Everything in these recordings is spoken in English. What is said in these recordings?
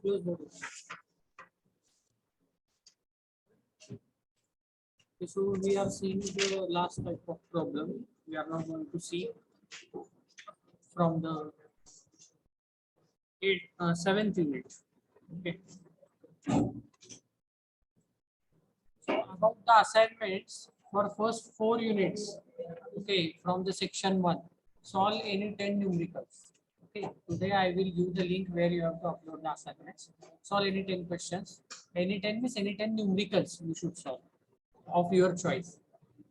Close the door. Okay, so we are seeing the last type of problem. We are now going to see from the seventh unit. Okay. So about the assignments for first 4 units. Okay, from the section 1. Solve any 10 numericals. Okay, today I will give the link where you have to upload the assignments. Solve any 10 questions. Any 10 means any 10 numericals you should solve of your choice.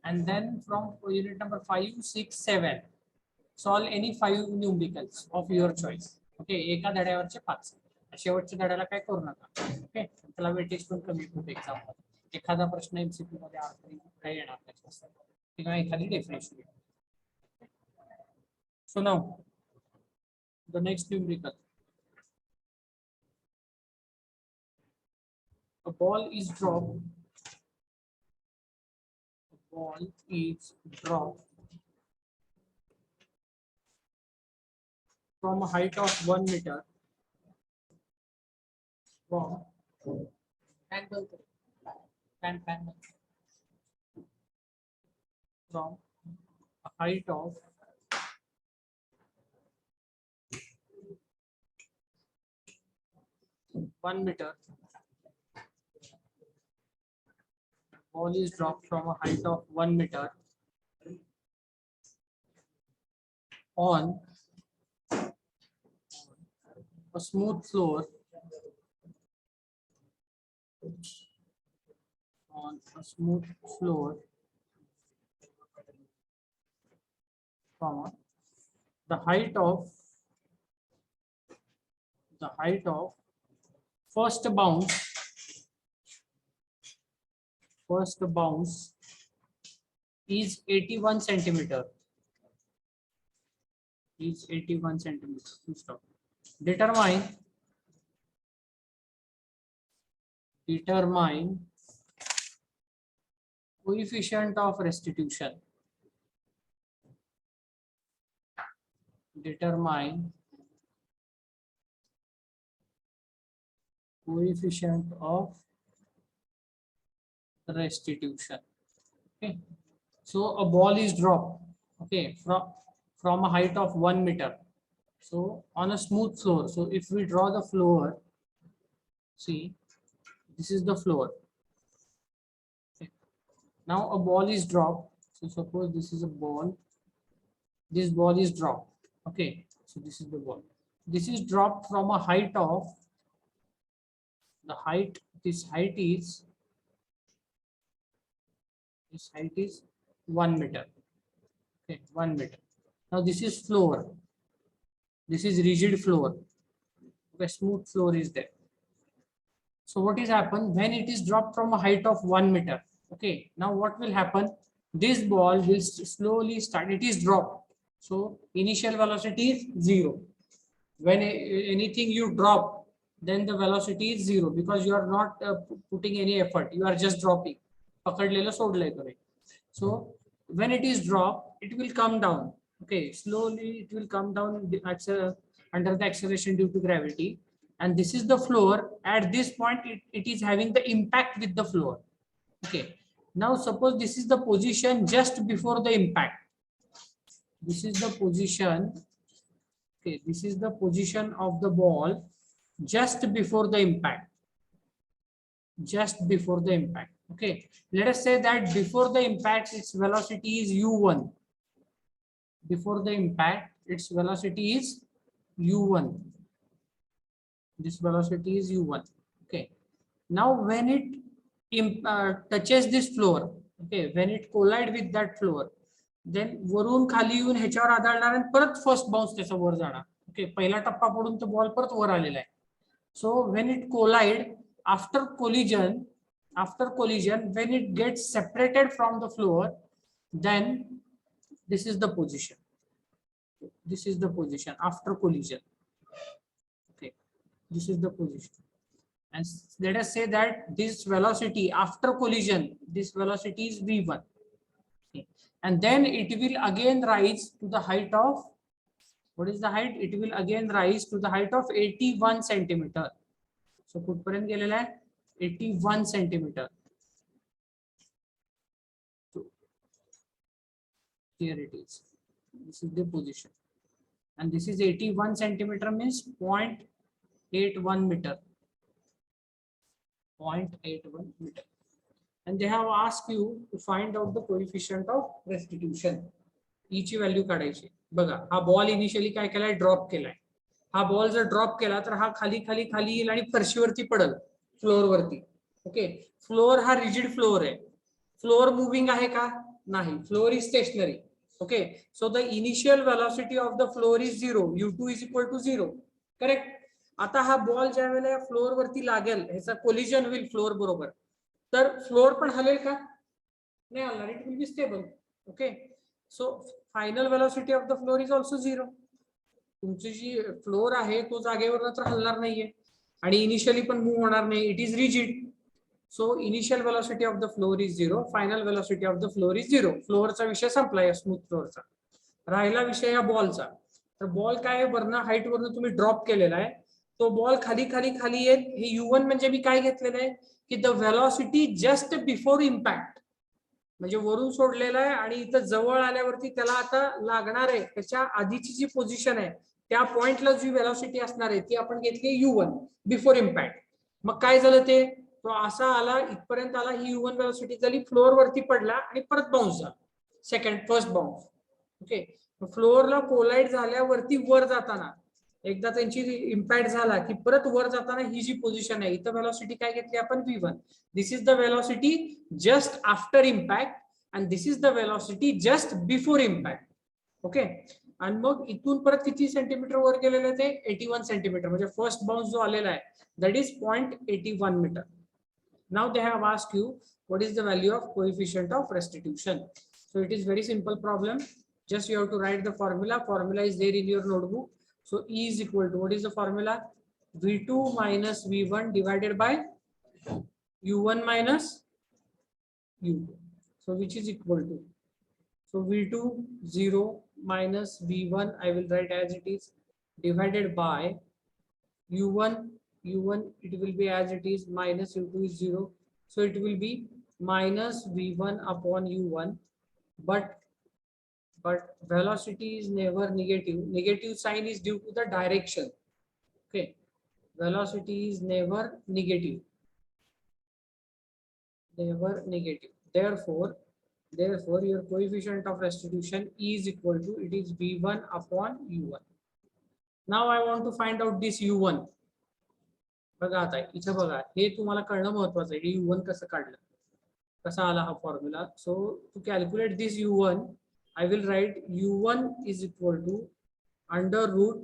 And then from unit number 5, 6, 7, solve any 5 numericals of your choice. Okay, एका धड्यावरचे 5. शेवटच्या धड्याला काय करू नका. Okay, त्याला weightage पण कमी खूप exam मध्ये. एखादा प्रश्न एमसीक्यू मध्ये आला काही येणार त्याच्यात किंवा एखादी definition. So now the next numerical. A ball is dropped. A ball is dropped from a height of 1 meter from from a height of 1 meter. Ball is dropped from a height of 1 meter on a smooth floor. On a smooth floor from the height of first bounce is 81 centimeter. Is 81 centimeter. Stop. Determine coefficient of restitution. Determine coefficient of restitution. Okay, so a ball is dropped, okay, from a height of 1 meter, so on a smooth floor. So if we draw the floor, see, this is the floor. Okay. Now a ball is dropped. So suppose this is a ball. This ball is dropped. Okay, so this is the ball. This is dropped from a height of this height is 1 meter. Okay, 1 meter. Now this is floor. This is rigid floor. Okay, smooth floor is there. So what is happened when it is dropped from a height of 1 meter? Okay, now what will happen? This ball will slowly start. It is dropped. So initial velocity is 0. When anything you drop, then the velocity is 0 because you are not putting any effort. You are just dropping. So when it is dropped, it will come down. Okay, slowly it will come down under the acceleration due to gravity. And this is the floor. At this point, it is having the impact with the floor. Okay. Now suppose this is the position just before the impact. This is the position. Okay, this is the position of the ball just before the impact. Just before the impact. Okay, let us say that before the impact its velocity is u1. Before the impact its velocity is u1. This velocity is u1. Okay, now when it touches this floor, okay, when it collide with that floor, then वरून खाली येऊन ह्याच्यावर आदळणार आणि परत first bounce त्याचा वर जाणार. Okay, पहिला टप्पा पडून तो बॉल परत वर आलेला आहे. So when it collide after collision, when it gets separated from the floor, then this is the position. This is the position after collision. Okay, this is the position. And let us say that this velocity after collision, this velocity is v1. Okay. And then it will again rise to the height of, what is the height? It will again rise to the height of 81 centimeter. सो कुठपर्यंत गेलेला आहे 81 centimetre. Here it is. This is the position, and this is 81 centimeter means 0.81 meter. 0.81 meter. And they have asked you to find out the coefficient of restitution. E ची value काढायची. बघा हा ball initially काय केलाय, drop केलाय. हा ball जर drop केला तर हा खाली खाली खाली येईल आणि फरशीवरती पडेल, फ्लोअरवरती. ओके, फ्लोअर हा रिजिड फ्लोअर आहे. फ्लोअर मुव्हिंग आहे का, नाही. Floor is stationary. Okay, so the initial velocity of the floor is 0. U2 is equal to 0. Correct. आता हा बॉल ज्या वेळेला फ्लोअर वरती लागेल, ह्याचा कोलिजन होईल फ्लोअर बरोबर, तर फ्लोअर पण हलेल का, नाही हलणार. It will be stable. Okay, so final velocity of the floor is also 0. तुमची जी फ्लोअर आहे तो जागेवर तर हलणार नाहीये आणि इनिशियली पण मूव्ह होणार नाही. It is rigid. So initial velocity of the floor is 0, final velocity of the floor is 0. फ्लोअरचा विषय संपला या स्मूथ फ्लोअरचा. राहिला विषय या बॉलचा. तर बॉल काय वरनं हाईट वरनं तुम्ही ड्रॉप केलेला आहे, तो बॉल खाली खाली खाली येत. हे U1 म्हणजे मी काय घेतलेलं आहे की the velocity just before impact, म्हणजे वरून सोडलेला आहे आणि इथं जवळ आल्यावरती त्याला आता लागणार आहे त्याच्या आधीची जी पोझिशन आहे त्या पॉइंटला जी वेलॉसिटी असणार आहे ती आपण घेतली U1 बिफोर इम्पॅक्ट. मग काय झालं, ते तो असा आला, इथपर्यंत आला, ही U1 वेलोसिटी झाली, फ्लोअर वरती पडला आणि परत बाउन्स झाला, फर्स्ट बाउन्स. ओके, फ्लोअरला कोलाइड झाल्यावरती वर जाताना एकदा त्यांची इम्पॅक्ट झाला की परत वर जाताना ही जी पोझिशन आहे इथं वेलोसिटी काय घेतली आपण V1. This is the velocity just after impact and this is the velocity just before impact. Okay, आणि मग इथून परत किती सेंटीमीटर वर गेलेलं ते 81 सेंटीमीटर, म्हणजे फर्स्ट बाउन्स जो आलेला आहे that is 0.81 metre. Now they have asked you what is the value of coefficient of restitution. So it is very simple problem. Just you have to write the formula. Formula is there in your notebook. So E is equal to, what is the formula? V2 minus V1 divided by U1 minus U2. So which is equal to, so V2 0 minus V1 I will write as it is divided by U1 it will be as it is, minus U2 is 0, so it will be minus V1 upon U1, but velocity is never negative. Negative sign is due to the direction. Okay, velocity is never negative. Therefore your coefficient of restitution is equal to, it is V1 upon U1. Now I want to find out this U1. बघा आता इथं बघा, हे तुम्हाला कळणं महत्वाचं आहे. U1 कसं काढलं, कसा आला हा formula. So to calculate this U1 I will write U1 is equal to under root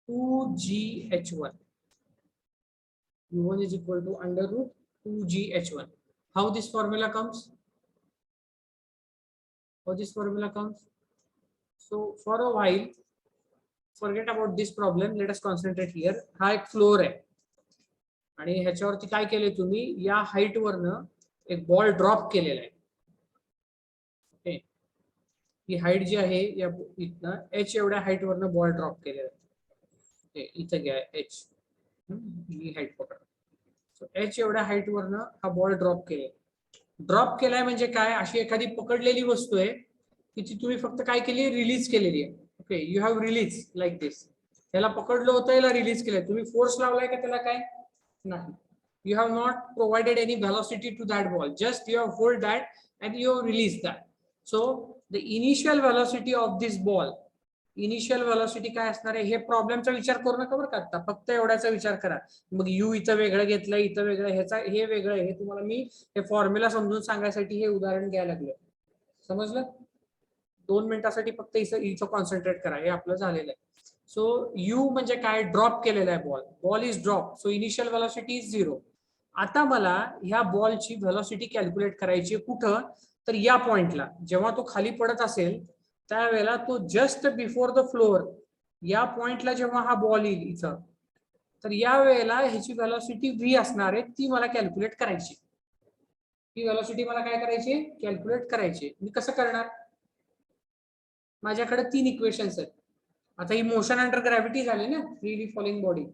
2GH1. U1 is equal to under root 2GH1. How this formula comes? So for a while forget about this problem, let us concentrate here. हा एक flour आहे आणि ह्याच्यावरती काय केले तुम्ही, या height वरनं एक बॉल ड्रॉप केलेला आहे. ओके, ही हाईट जी आहे या इथनं H एवढ्या हाईट वरनं बॉल ड्रॉप केलेला आहे. इथं घ्या H, ही हाईट पकडा. सो H एवढ्या हाईट वरनं हा बॉल ड्रॉप केलाय म्हणजे काय, अशी एखादी पकडलेली वस्तू आहे की ती तुम्ही फक्त काय केली, रिलीज केलेली आहे. Okay, you have release like this. त्याला पकडलं होतं, याला रिलीज केलंय. तुम्ही फोर्स लावलाय का त्याला, काय नाही. You have not provided any velocity to that ball, just you have hold that and you have released that. So the initial velocity of this ball, initial velocity काय असणार आहे, हे प्रॉब्लेमचा विचार करू नका बरं का, फक्त एवढ्याचा विचार करा. मग U इथं वेगळं घेतलं, इथं वेगळं, ह्याचा हे वेगळं, हे तुम्हाला मी हे फॉर्म्युला समजून सांगायसाठी हे उदाहरण घ्यायला लागलं. समजलं? 2 मिनिटासाठी फक्त इथं कॉन्सन्ट्रेट करा, हे आपलं झालेलं आहे. सो U म्हणजे काय, ड्रॉप केलेला आहे ball is drop, so initial velocity is 0. आता मला ह्या बॉलची वेलोसिटी कॅल्क्युलेट करायची कुठं, तर या पॉइंटला. जेव्हा तो खाली पडत असेल त्यावेळेला तो जस्ट बिफोर द फ्लोअर, या पॉइंटला जेव्हा हा बॉल येईल इथं, तर या वेळेला ह्याची वेलोसिटी V असणार आहे, ती मला कॅल्क्युलेट करायची. ही वेलोसिटी मला काय करायची, कॅल्क्युलेट करायची. मी कसं करणार, माझ्याकडे 3 इक्वेशन्स आहेत. आता ही मोशन अंडर ग्रॅव्हिटी झाली ना, freely falling body.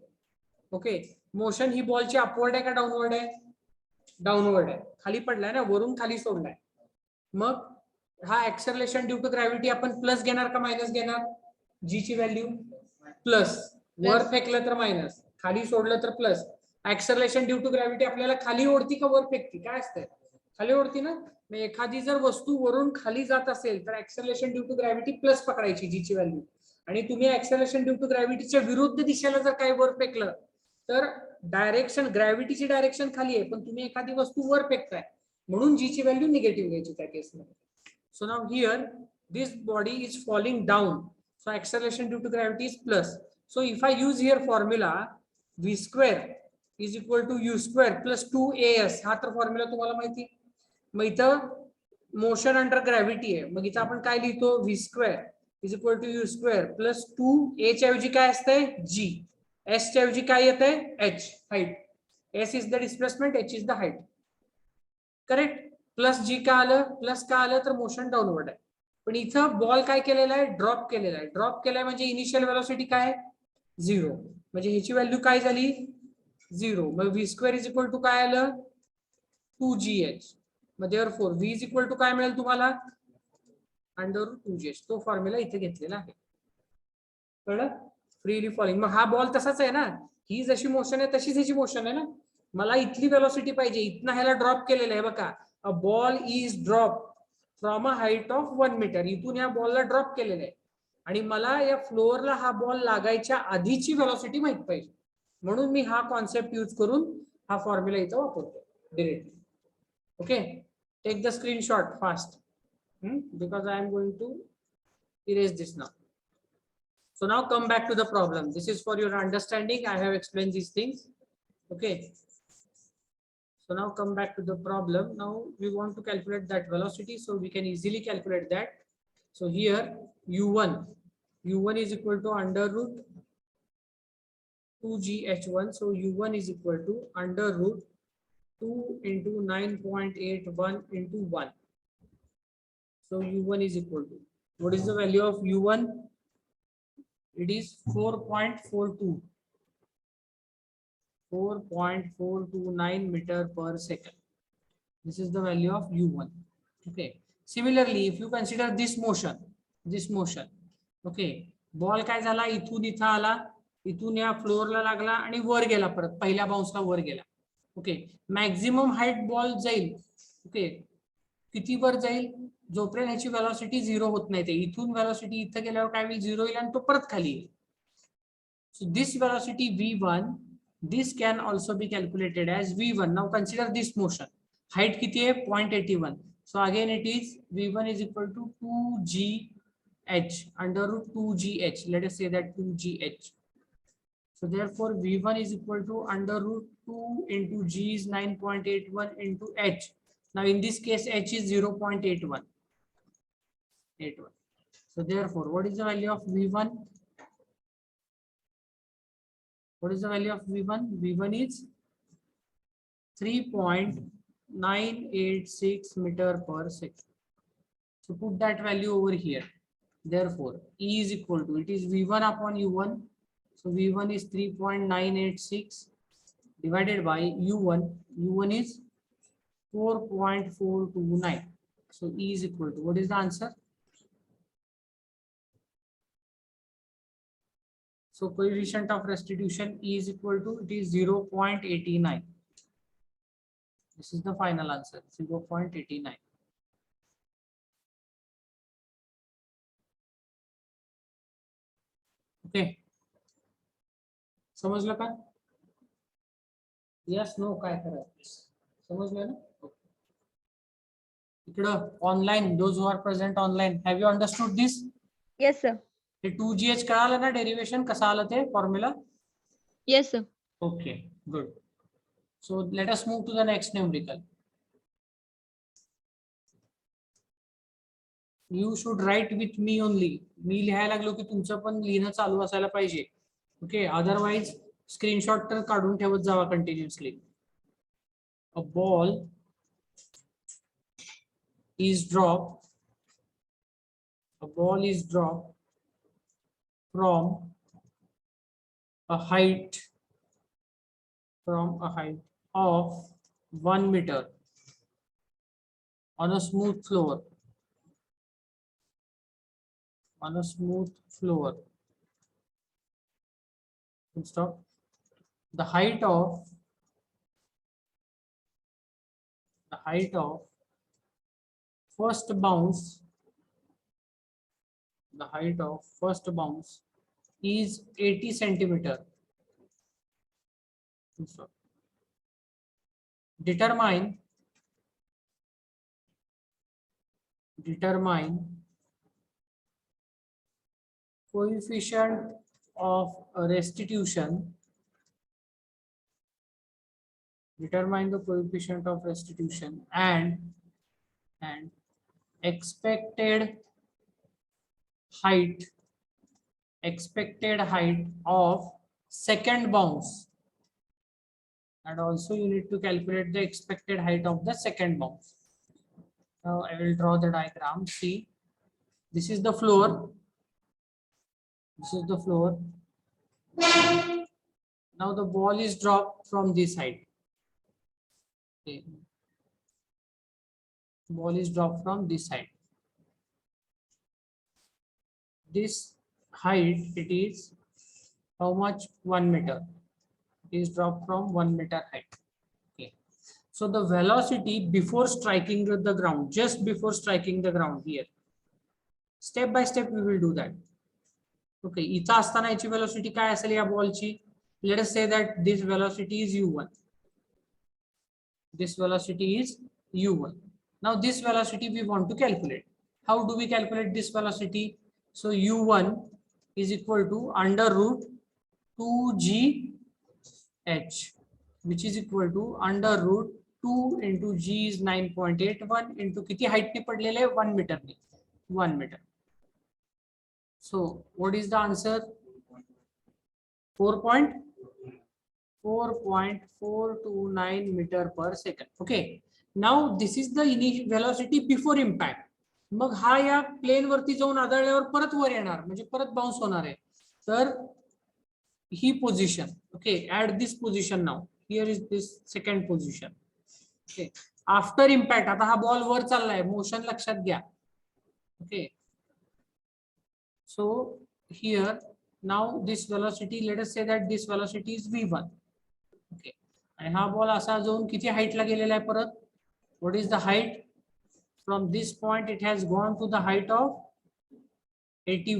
Okay, motion ही बॉलची अपवर्ड आहे का डाऊनवर्ड आहे? डाऊनवर्ड आहे, खाली पडलाय ना, वरून खाली सोडलाय. मग हा ऍक्सलरेशन ड्यू टू ग्रॅव्हिटी आपण प्लस घेणार का मायनस घेणार? जी ची व्हॅल्यू प्लस, वर फेकलं तर मायनस, खाली सोडलं तर plus. Acceleration due to gravity आपल्याला खाली ओढती का वर फेकती? काय असतंय? खाली ओढती ना. मग एखादी जर वस्तू वरून खाली जात असेल तर acceleration due to gravity plus पकडायची जी ची व्हॅल्यू. आणि तुम्ही ऍक्सलरेशन ड्यू टू ग्रॅव्हिटीच्या विरुद्ध दिशेला जर काही वर फेकलं तर डायरेक्शन, ग्रॅव्हिटीची डायरेक्शन खाली आहे पण तुम्ही एखादी वस्तू वर फेकताय, म्हणून जी ची व्हॅल्यू निगेटिव्ह घ्यायची त्या केसमध्ये. So now here this body is falling down, so acceleration due to gravity is plus. So if I use here formula v square is equal to u square plus 2as, हा तर formula तुम्हाला माहिती आहे. मग इथं motion under gravity आहे, मग इथं आपण काय लिहितो? v square is equal to u square plus 2a च्या ऐवजी काय असतंय? g, s च्या ऐवजी काय येतंय? h, height. s is the displacement, h is the height. Correct. Plus g का आलं? प्लस का आलं तर मोशन डाऊनवर्ड आहे. पण इथं बॉल काय केलेला आहे? ड्रॉप केलेला आहे. ड्रॉप केलाय म्हणजे इनिशियल व्हेलॉसिटी काय? 0. म्हणजे ह्याची व्हॅल्यू काय झाली? 0. मग V square is equal to काय आलं? 2gh. मग therefore V is equal to काय मिळेल तुम्हाला? Under root 2gh. तो फॉर्म्युला इथे घेतलेला आहे. कळलं? Freely falling. मग हा बॉल तसाच आहे ना, ही जशी मोशन आहे तशीच ह्याची मोशन आहे ना. मला इथली वेलोसिटी पाहिजे, इथनं ह्याला ड्रॉप केलेलं आहे बघा. A ball is drop from a height of 1 metre. इथून या बॉलला ड्रॉप केलेलं आहे आणि मला या फ्लोअरला हा बॉल लागायच्या आधीची वेलोसिटी माहित पाहिजे, म्हणून मी हा कॉन्सेप्ट यूज करून हा फॉर्म्युला इथं वापरतो directly. Okay, take the screenshot fast because I am going to erase this now. So now come back to the problem. This is for your understanding. I have explained these things. Okay. So now come back to the problem. Now we want to calculate that velocity, so we can easily calculate that. So here u1 is equal to under root 2gh1. So u1 is equal to under root 2 into 9.81 into 1. So u1 is equal to, what is the value of u1? It is 4.429 meter per second. This is the value of u1. Okay. Similarly, if you consider this motion, okay, ball काय झाला? इथून इथं आला, इथून या फ्लोअरला लागला आणि वर गेला, परत पहिल्या बाउन्सला वर गेला. ओके, मॅक्झिमम हाईट बॉल जाईल. ओके, किती वर जाईल? जोपर्यंत ह्याची वेलोसिटी 0 होत नाही. ते इथून वेलोसिटी इथं गेल्यावर काय होईल? 0 येईल आणि तो परत खाली येईल. So this velocity v1, this can also be calculated as v1. Now consider this motion. Height किती आहे? 0.81. So again it is v1 is equal to 2gh under root 2gh. Let us say that 2gh. So therefore v1 is equal to under root 2 into g is 9.81 into h. Now in this case h is 0.81. So therefore what is the value of v1? What is the value of v1? v1 is 3.986 meter per second. So put that value over here. Therefore E is equal to, it is v1 upon u1. So v1 is 3.986 divided by u1. u1 is 4.429. So E is equal to, what is the answer? So coefficient of restitution E is equal to, it is 0.89. This is the final answer, 0.89. Okay. समजलं का? Yes, no, काय करायचं? समजलं ना? इकडं online, those who are present online, have you understood this? Yes, sir. ते 2gh कळालं ना डेरिवेशन कसं आलं ते formula? Yes, sir. Okay, good. So let us move to the next numerical. You should write with me only. मी लिहायला लागलो की तुमचं पण लिहिणं चालू असायला पाहिजे. ओके, अदरवाइज स्क्रीनशॉट तर काढून ठेवत जावा continuously. A ball is dropped. A ball is dropped from a height from a height of 1 meter on a smooth floor. On a smooth floor. Stop. The height of first bounce. The height of first bounce is 80 centimeter. Stop. Determine coefficient of restitution. Determine the coefficient of restitution and expected height of second bounce, and also you need to calculate the expected height of the second bounce. Now I will draw the diagram. See, this is the floor. Now the ball is dropped from this height. Okay. Ball is dropped from this height. This height, it is how much? 1 meter. It is dropped from 1 meter height. Okay. So the velocity before striking the ground, just before striking the ground here, step by step we will do that. Okay, इथं असताना याची velocity काय असेल या बॉलची? Let us say that this velocity is u1. This velocity is u1. Now this velocity we want to calculate. How do we calculate this velocity? So u1 is equal to under root 2gh, which is equal to under root 2 into g is 9.81 into किती height ने पडलेले 1 meter ने 1 meter. So what is the answer? 4.429 meter per second. Okay. Now this is the initial velocity before impact. मग हा या plane वरती जाऊन आदळल्यावर परत वर येणार, म्हणजे परत बाउन्स होणार आहे. तर ही position. Okay, at this position now. Here is this second position. Okay, after impact आता हा बॉल वर चाललाय, मोशन लक्षात घ्या. Okay, so here now this velocity, let us say that this velocity is v1. Okay, आणि हा ball असा जाऊन किती हाईट ला गेलेला आहे परत? What is the height? From this point it has gone to the height of 80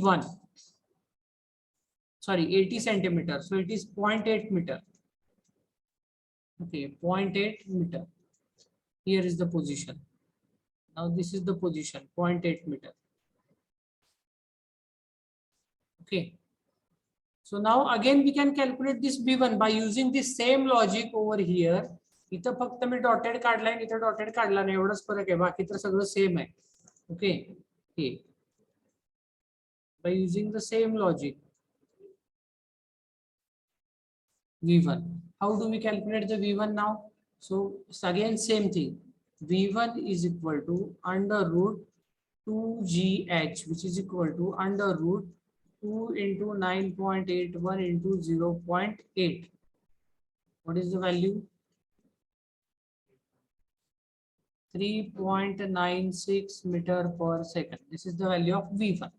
centimeters. So it is 0.8 meter. Okay, 0.8 meter. Here is the position. Now this is the position, 0.8 meter. Okay. So now again we can calculate this b1 by using the same logic over here. इथं फक्त मी dotted काढलाय, इथं dotted काढला नाही, एवढंच फरक आहे, बाकी तर सगळं सेम आहे. ओके, हे by using the same logic v1. How do we calculate the v1 now? So again same thing. v1 is equal to under root 2gh, which is equal to under root 2 into 9.81 into 0.8. What is the value? 3.96 meter per second. This is the value of v1.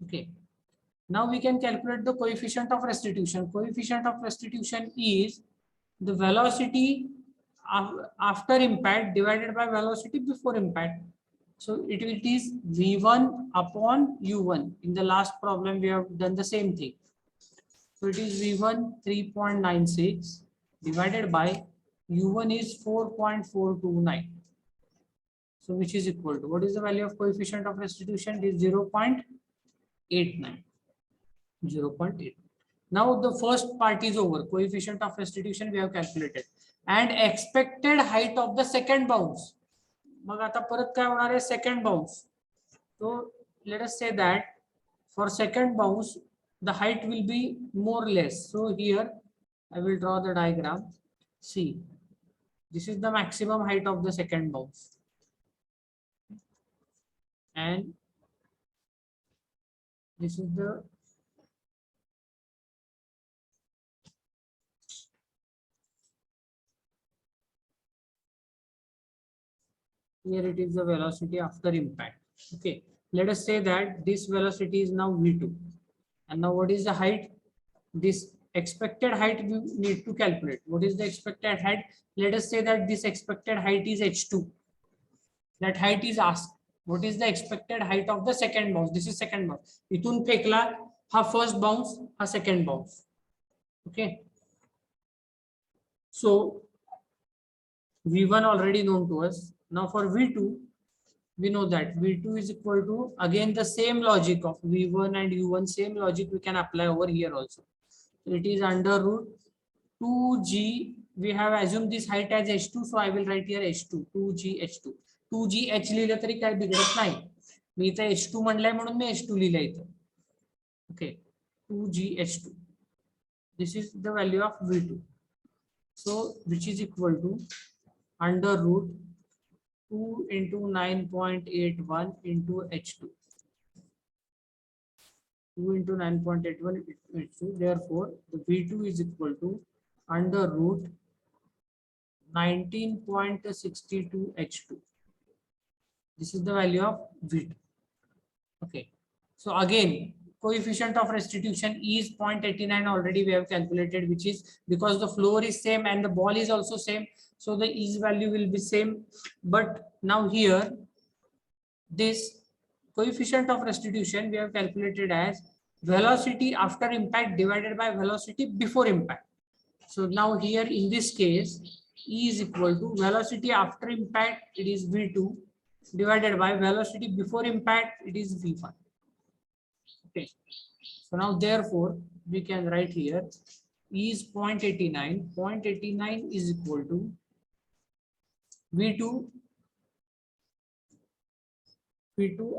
Okay. Now we can calculate the coefficient of restitution. Coefficient of restitution is the velocity after impact divided by velocity before impact. So it is v1 upon u1. In the last problem we have done the same thing. So it is v1 3.96 divided by u1 is 4.429. So which is equal to, what is the value of coefficient of restitution? It is 0.89. 0.8. Now the first part is over. Coefficient of restitution we have calculated. And expected height of the second bounce. मग आता परत काय होणार आहे? Second bounce. So let us say that for second bounce the height will be more or less. So here I will draw the diagram. See, this is the maximum height of the second bounce. And this is the Here it is the velocity after impact. Okay, let us say that this velocity is now v2. And now what is the height? This expected height we need to calculate. What is the expected height? Let us say that this expected height is h2. That height is asked. What is the expected height of the second bounce? This is second bounce. इथून फेकला हा first bounce, हा second bounce. Okay. So V1 already known to us. Now for V2, we know that V2 is equal to, again, the same logic of V1 and U1, same logic we can apply over here also. So it is under root 2G. We have assumed this height as H2, so I will write here H2, 2G H2. 2G H लिहिलं तरी काय बिघडत नाही. मी इथे H2 म्हणलंय म्हणून मी H2 लिहिलंय इथे. Okay, 2G H2. This is the value of V2. So which is equal to under root 2 into 9.81 into H2. 2 into 9.81 H2. Therefore, the V2 is equal to under root 19.62 H2. This is the value of V2. Okay. So again, coefficient of restitution is 0.89 already we have calculated, which is because the floor is same and the ball is also same. So the ease value will be same. But now here, this coefficient of restitution we have calculated as velocity after impact divided by velocity before impact. So now here in this case, E is equal to velocity after impact, it is V2, divided by velocity before impact, it is V1. Okay. So now therefore we can write here E is 0.89. 0.89 is equal to V2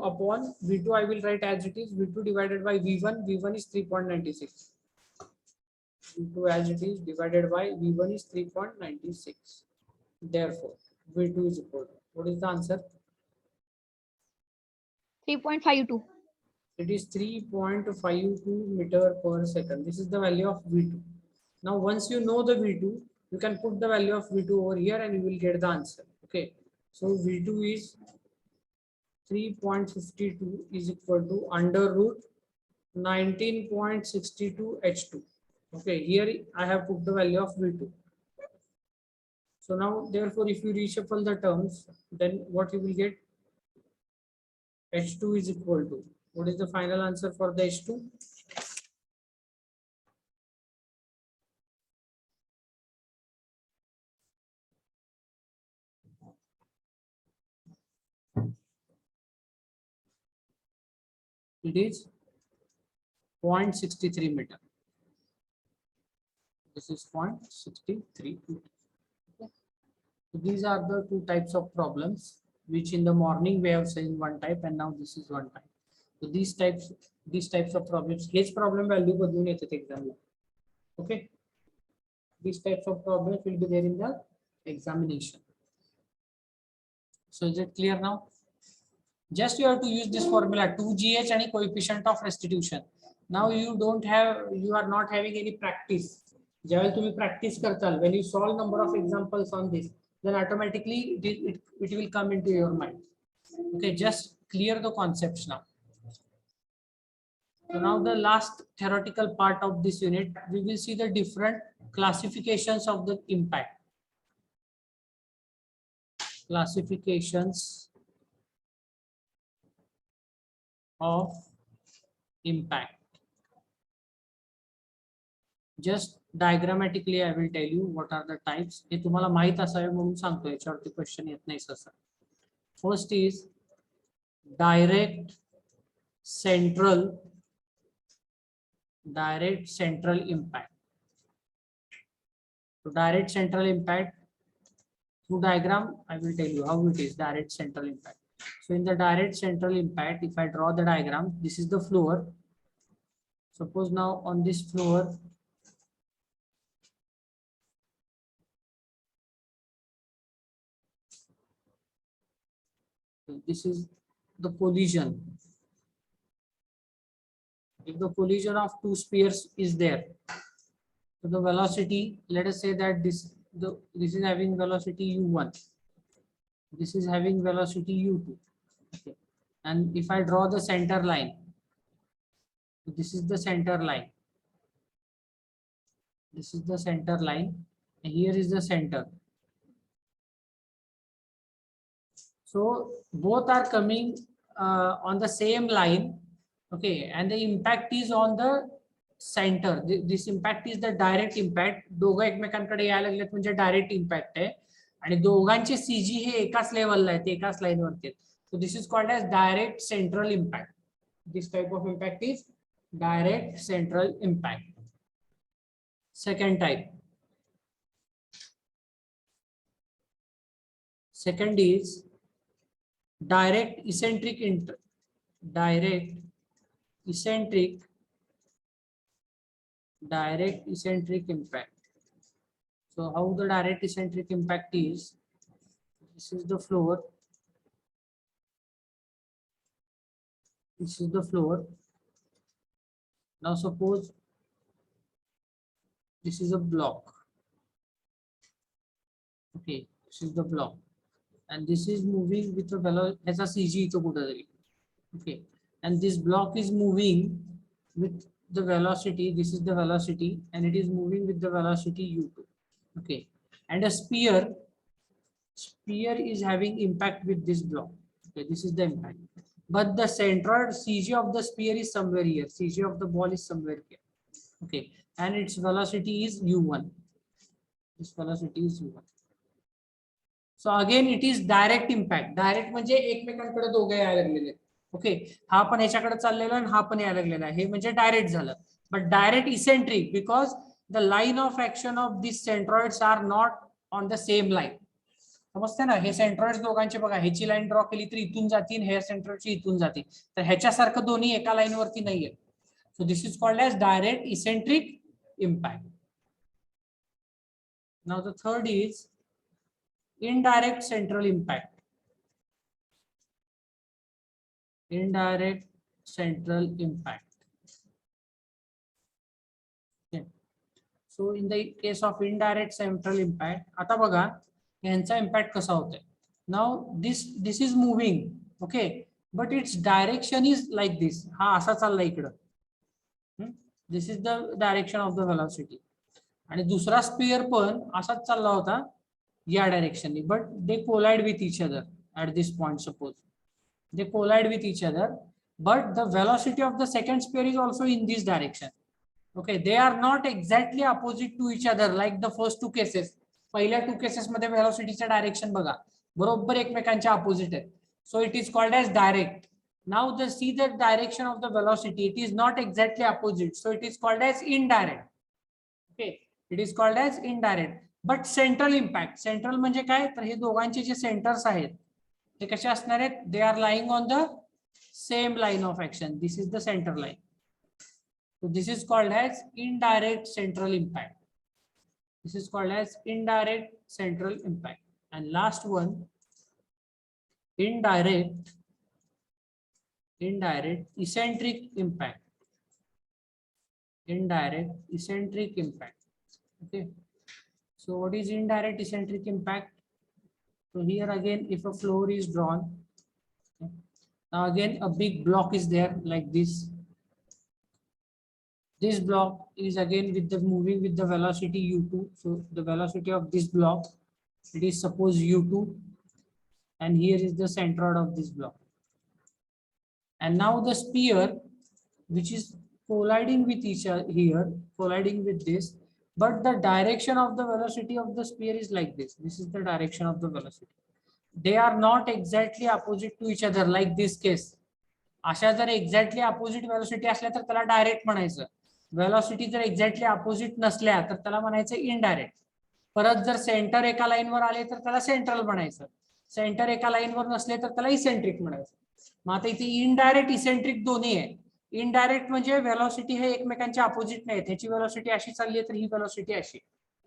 upon V2 I will write as it is, V2 divided by V1. V1 is 3.96. V2 as it is divided by V1 is 3.96. Therefore V2 is equal to, what is the answer? 3.52. It is 3.52 meter per second. This is the value of V2. Now once you know the V2, you can put the value of V2 over here and you will get the answer. Okay. So V2 is 3.52 is equal to under root 19.62 H2. Okay, here I have put the value of V2. So now therefore if you reshuffle the terms, then what you will get? H2 is equal to, what is the final answer for the H2? It is 0.63 meter. This is 0.63 meter. Okay. So these are the two types of problems which in the morning we have seen one type and now this is one type. So these types of problems, here's problem value बदलून येतात exam La. Okay. These types of problems will be there in the examination. So is it clear now? Just you have to use this formula 2GH and coefficient of restitution. Now you are not having any practice. ज्यावेळी तुम्ही practice करताल, when you solve number of examples on this, then automatically it will come into your mind. Okay, just clear the concepts now. So now the last theoretical part of this unit, we will see the different classifications of the impact. Classifications of impact. Just diagrammatically I will tell you what are the types. हे तुम्हाला माहित असावे म्हणून सांगतो, याच्यावरती question येत नाही सहसा. First is direct central impact. So direct central impact through diagram I will tell you how it is direct central impact. So in the direct central impact, if I draw the diagram, this is the floor. Suppose now on this floor, this is the collision. If the collision of two spheres is there, so the velocity, let us say that this is having velocity u1. This is having velocity u2. Okay. And if I draw the center line, this is the center line. This is the center line, and here is the center. So both are coming on the same line, okay, and the impact is on the center. This impact is the direct impact. दोघं एकमेकांकडे यायला लागलेत म्हणजे direct impact आहे आणि दोघांचे CG हे एकाच लेवलला आहेत, एकाच लाईनवरती आहेत. So this is called as direct central impact. This type of impact is direct central impact. Second type. Second is direct eccentric impact. So how the direct eccentric impact is, this is the floor, this is the floor. Now suppose this is a block, okay, this is the block, and this is moving with the velocity as a CG to कुठेतरी, okay, and this block is moving with the velocity, this is the velocity, and it is moving with the velocity u2, okay, and a sphere is having impact with this block, okay, this is the impact, but the central CG of the sphere is somewhere here, CG of the ball is somewhere here, okay, and its velocity is u1. This velocity is u1. So again it is direct impact. Direct म्हणजे एकमेकांकडे दोघे यायला लागलेले. Okay, हा पण याच्याकडे चाललेला आणि हा पण यायला लागलेला आहे, हे म्हणजे डायरेक्ट झालं. But direct eccentric because the line of action of this centroids are not on the same line. समजते ना, हे सेंट्रॉइड्स दोघांचे बघा, ह्याची लाईन ड्रॉ केली तर इथून जातील, हे सेंट्रॉइडची इथून जातील, तर ह्याच्यासारखं दोन्ही एका लाईनवरती नाहीये. So this is called as direct eccentric impact. Now the third is indirect central impact. Indirect central impact. Okay. So in the case of indirect central impact, आता बघा यांचा impact कसा होतोय. Now this is moving, okay, but its direction is like this. हा असा चालला इकडं. This is the direction of the velocity. आणि दुसरा स्पियर पण असाच चालला होता या डायरेक्शननी, but they collide with each other at this point. Suppose they collide with each other, but the velocity of the second sphere is also in this direction. Okay, they are not exactly opposite to each other like the first two cases. पहिल्या two cases मध्ये वेलोसिटीचं direction बघा बरोबर एकमेकांच्या opposite आहे. So it is called as direct. Now the see the direction of the velocity, it is not exactly opposite, so it is called as indirect. Okay, it is called as indirect. But central impact, central म्हणजे काय, तर हे दोघांचे जे centres आहेत ते कसे असणार आहेत, they are lying on the same line of action. This is the center line. So this is called as indirect central impact. This is called as indirect central impact. And last one, indirect eccentric impact. Indirect eccentric impact. Okay, so what is indirect eccentric impact? So here again, if a floor is drawn, okay, now again a big block is there like this. This block is again with the moving with the velocity u2. So the velocity of this block, it is suppose u2, and here is the centroid of this block. And now the sphere, which is colliding with each other here, colliding with this, but the direction of the velocity of the sphere is like this. This is the direction of the velocity. They are not exactly opposite to each other like this case. अशा जर exactly opposite velocity असल्या तर त्याला direct म्हणायचं. Velocity जर exactly opposite नसल्या तर त्याला म्हणायचं इनडायरेक्ट. परत जर सेंटर एका लाईनवर आले तर त्याला सेंट्रल म्हणायचं. सेंटर एका लाईनवर नसले तर त्याला इसेंट्रिक म्हणायचं. मग आता इथे इनडायरेक्ट इसेंट्रिक दोन्ही आहे. इनडायरेक्ट म्हणजे वेलोसिटी हे एकमेकांच्या अपोजिट नाही, त्याची वेलोसिटी अशी चालली आहे तर ही वेलोसिटी अशी.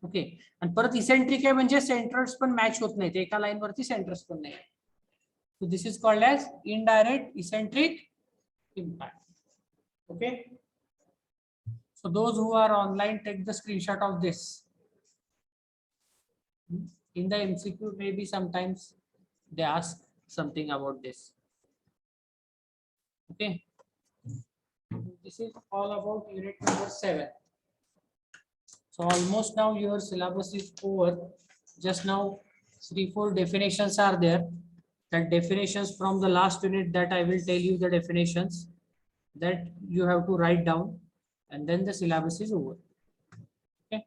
ओके, आणि परत इसेंट्रिक आहे म्हणजे सेंटर्स पण मॅच होत नाहीत, एका लाईन वरती सेंटर्स पण नाही. So this is called as indirect eccentric impact. Okay, so those who are online, take the screenshot of this. In the MCQ maybe sometimes they ask something about this. Okay, this is all about unit number 7. So almost now your syllabus is over. Just now 3-4 definitions are there. That definitions from the last unit that I will tell you the definitions that you have to write down, and then the syllabus is over. Okay.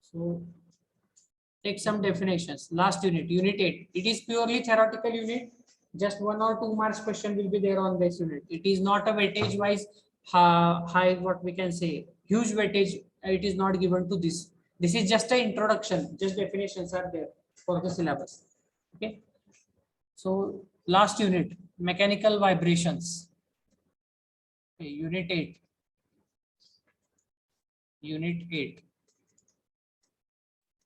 So take some definitions. Last unit, unit 8. It is purely theoretical unit. Just 1 or 2 marks question will be there on this unit. It is not a weightage wise high, what we can say, huge weightage. It is not given to this. This is just an introduction. Just definitions are there for the syllabus. Okay. So last unit, mechanical vibrations. Okay, unit 8. Unit 8.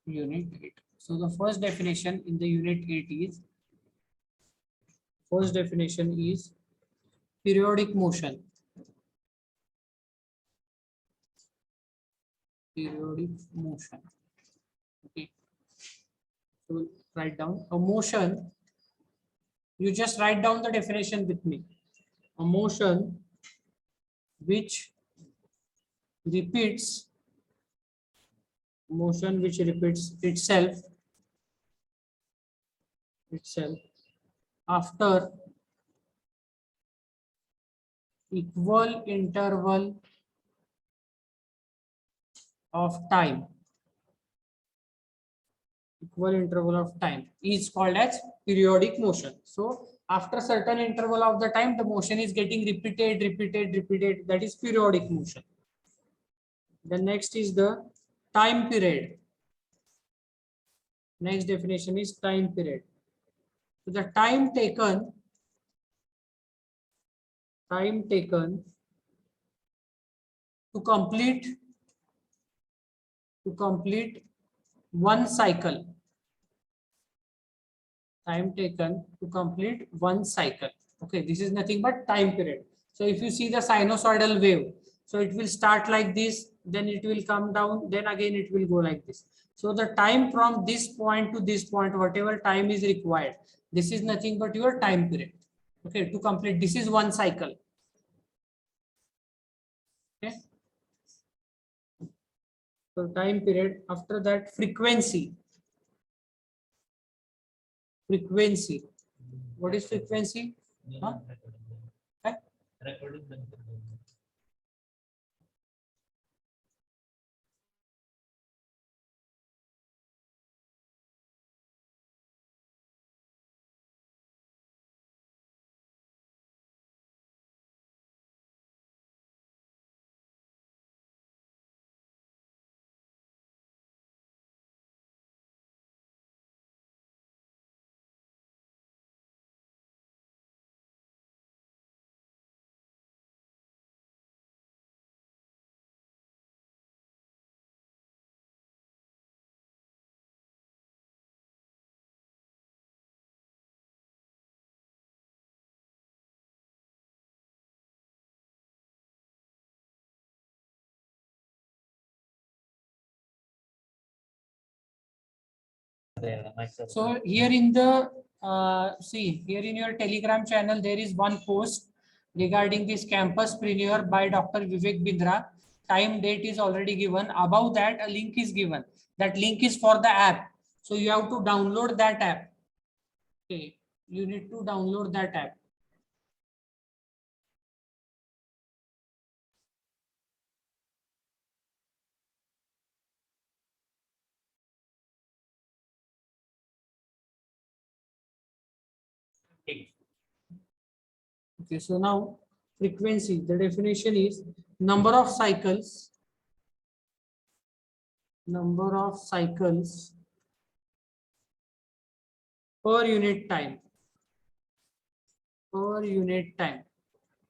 Unit 8. So the first definition in the unit 8 is, first definition is periodic motion. Periodic motion. Okay. So write down a motion. You just write down the definition with me. A motion which repeats, motion which repeats itself after equal interval of time. Equal interval of time is called as periodic motion. So after certain interval of the time, the motion is getting repeated. That is periodic motion. The next is the time period. Next definition is time period. So the time taken to complete one cycle. Time taken to complete one cycle. Okay, this is nothing but time period. So if you see the sinusoidal wave, so it will start like this, then it will come down, then again it will go like this. So the time from this point to this point, whatever time is required, this is nothing but your time period. Okay, to complete, this is one cycle. Okay. So time period, after that frequency. Frequency. What is frequency? Huh? Okay. So here in the see here in your Telegram channel there is one post regarding this campus preneur by Dr. Vivek Bindra. Time date is already given. Above that a link is given. That link is for the app. So you have to download that app. Okay, you need to download that app. Okay, so now frequency, the definition is number of cycles per unit time.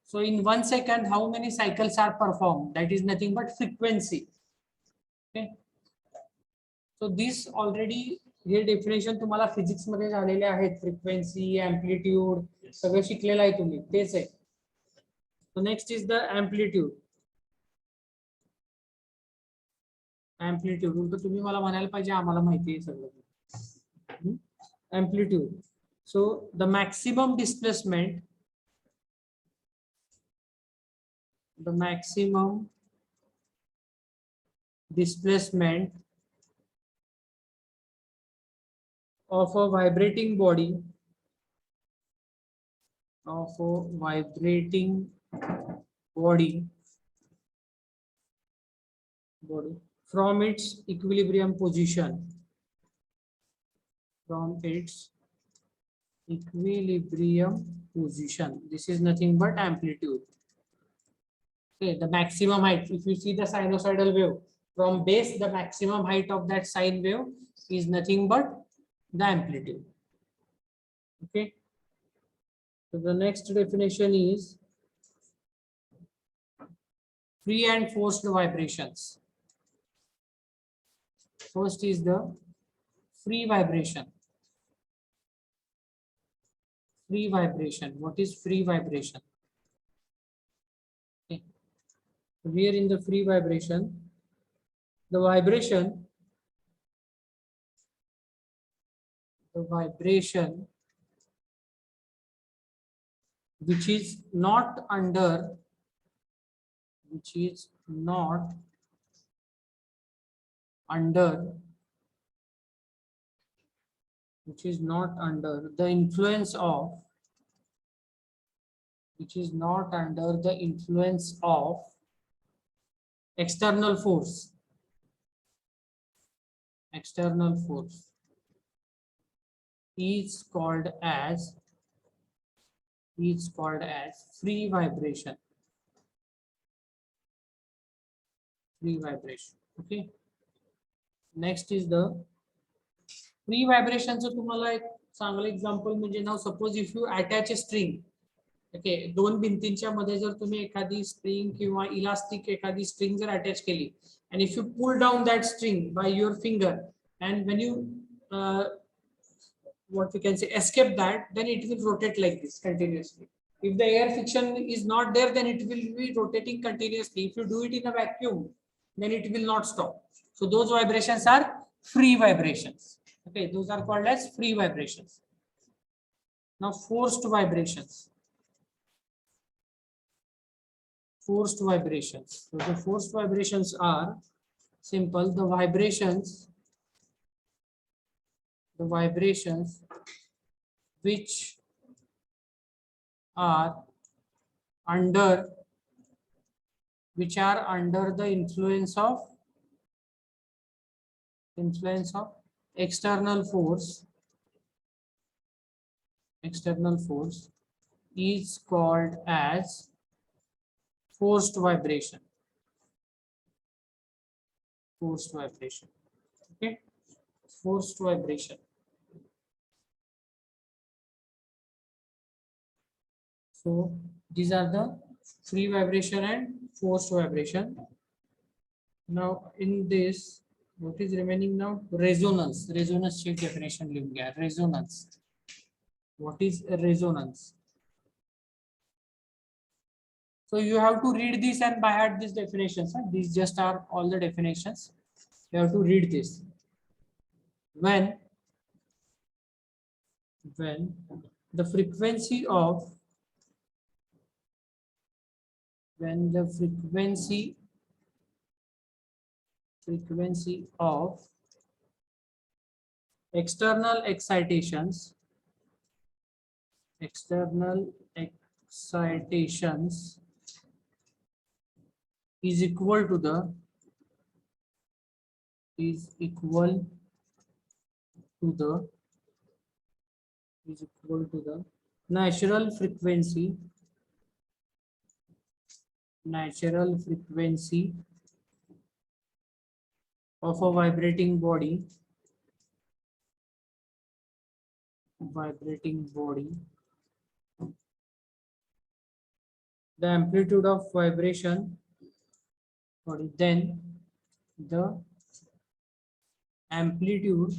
So in 1 second, how many cycles are performed? That is nothing but frequency. Okay. So this already हे definition तुम्हाला physics मध्ये झालेले आहेत. Frequency, amplitude सगळं शिकलेलं आहे तुम्ही, तेच आहे. So next is the amplitude. Amplitude उलट तुम्ही मला म्हणायला पाहिजे आम्हाला माहिती आहे सगळं. amplitude. So the maximum displacement, of a vibrating body, body from its equilibrium position, This is nothing but amplitude. Okay, the maximum height. If you see the sinusoidal wave from base, the maximum height of that sine wave is nothing but the amplitude. Okay. So the next definition is free and forced vibrations. First is the free vibration. Free vibration. What is free vibration? Okay. Here in the free vibration, the vibration which is not under the influence of external force is called as free vibration. Okay. Next is the free vibration. So तुम्हाला एक चांगलं example म्हणजे नाव suppose if you attach a string. Okay, दोन भिंतींच्या मध्ये जर तुम्ही एखादी स्प्रिंग किंवा इलास्टिक एखादी स्ट्रिंग जर अटॅच केली and if you pull down that string by your finger and when you what we can say escape that, then it will rotate like this continuously. If the air friction is not there, then it will be rotating continuously. If you do it in a vacuum, then it will not stop. So those vibrations are free vibrations. Okay, those are called as free vibrations. Now forced vibrations. So the forced vibrations are simple. The vibrations which are under the influence of external force is called as forced vibration. Okay, forced vibration. So these are the free vibration and forced vibration. Now in this, what is remaining now? Resonance. Chief definition. Resonance. What is resonance? So you have to read this and by heart these definitions. These just are all the definitions. You have to read this. When the frequency of external excitations is equal to the natural frequency of a vibrating body the amplitude of vibration then the amplitude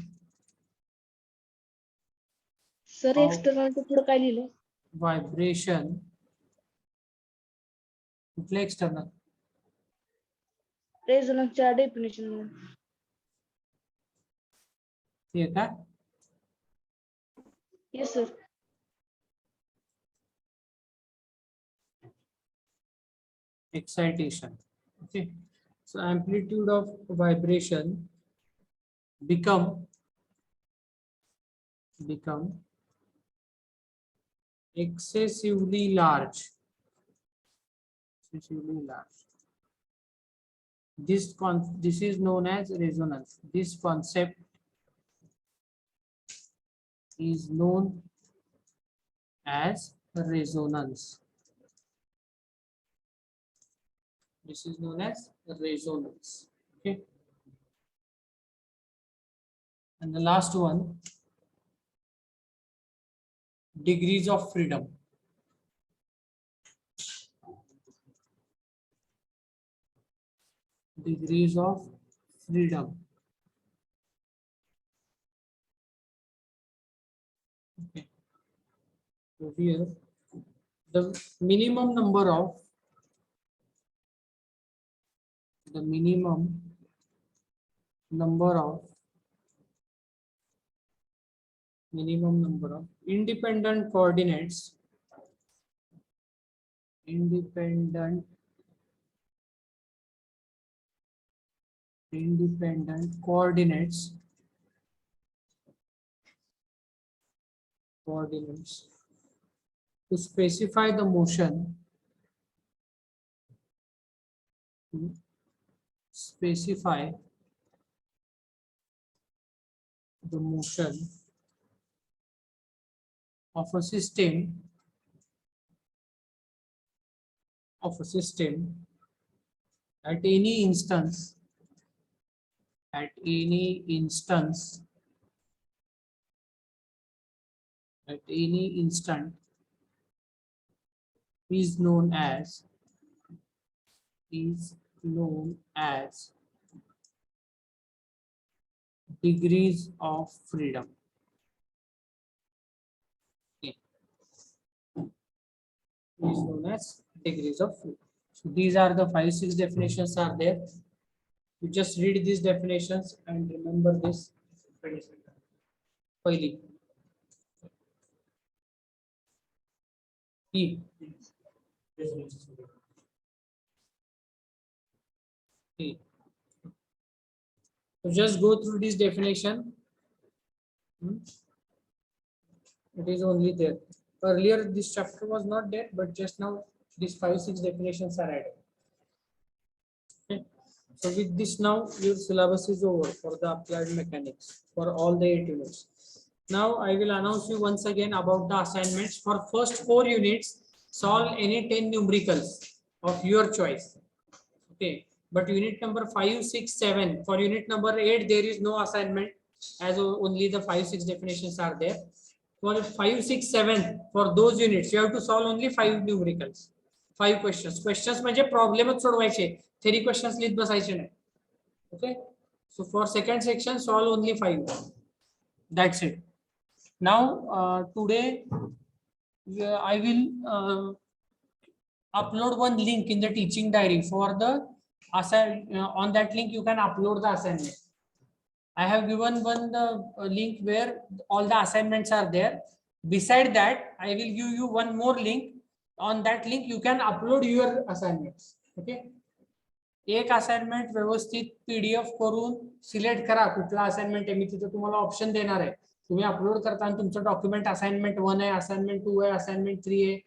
sir of external पुढे काय लिहिलं? vibration कुठलं external रेझोनन्सच्या definition हे का Yes, sir. Excitation. Okay, so amplitude of vibration become excessively large. Excessively large. This is known as resonance. This concept is known as resonance. This is known as resonance. Okay. And the last one, degrees of freedom. Degrees of freedom. Okay. So here, the minimum number of independent coordinates to specify the motion of a system at any instance is known as degrees of freedom. Okay. Is known as degrees of freedom. So these are the 5-6 definitions are there. You just read these definitions and remember this. Finally, E. E. So just go through this definition. It is only there. Earlier, this chapter was not there, but just now these 5-6 definitions are added. Okay. So with this now, your syllabus is over for the applied mechanics for all the 8 units. Now I will announce you once again about the assignments. For first 4 units, solve any 10 numericals of your choice. Okay. But unit number 5, 6, 7. For unit number 8, there is no assignment as only the 5-6 definitions are there. For 5, 6, 7, for those units, you have to solve only 5 numericals. 5 questions. Questions म्हणजे प्रॉब्लेमच सोडवायचे. Theory questions लिहित बसायचे नाही. Okay. So for second section, solve only 5. That's it. Now today I will upload one link in the teaching diary for the on that link you can upload the assignment. I have given one link where all the assignments are there. Beside that, I will give you one more link. On that link you can upload your assignments. Okay. एक assignment व्यवस्थित PDF करून select करा कुठला assignment आहे. मी तिथे तुम्हाला option देणार आहे. तुम्ही अपलोड करताना तुमचं डॉक्युमेंट असाइनमेंट 1 आहे, असाइनमेंट 2 आहे, असाइनमेंट 3 आहे.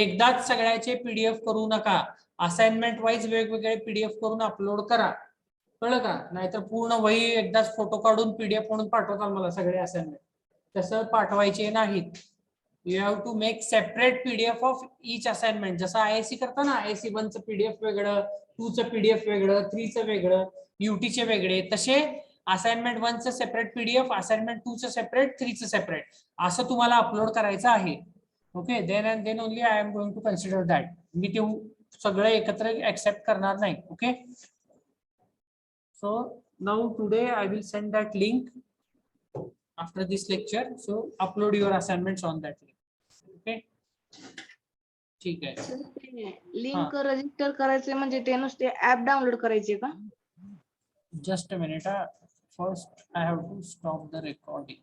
एकदाच सगळ्याचे पीडीएफ करू नका. असाइनमेंट वाईज वेगवेगळे पीडीएफ करून अपलोड करा. कळलं का? नाहीतर पूर्ण वही एकदाच फोटो काढून पीडीएफ म्हणून पाठवताल मला सगळे असाइनमेंट. तसं पाठवायचे नाहीत. You have to make separate PDF of each assignment. जसं IIC करता ना, IIC 1 चं PDF वेगळं, 2 चं PDF वेगळं, 3 चं वेगळं, UT चे वेगळे. तसे असाइनमेंट 1 चं सेपरेट PDF, असाइनमेंट 2 चं सेपरेट, 3 चं सेपरेट. असं तुम्हाला अपलोड करायचं आहे. Okay. Then only I am going to consider that. मी ते सगळं एकत्र एक्सेप्ट करणार नाही. Okay. So now today I will send that link after this lecture. So upload your assignments on that link. Okay. ठीक आहे. लिंक रजिस्टर करायचे म्हणजे ते नुसते ऍप डाउनलोड करायचे का? Just a minute. First I have to stop the recording.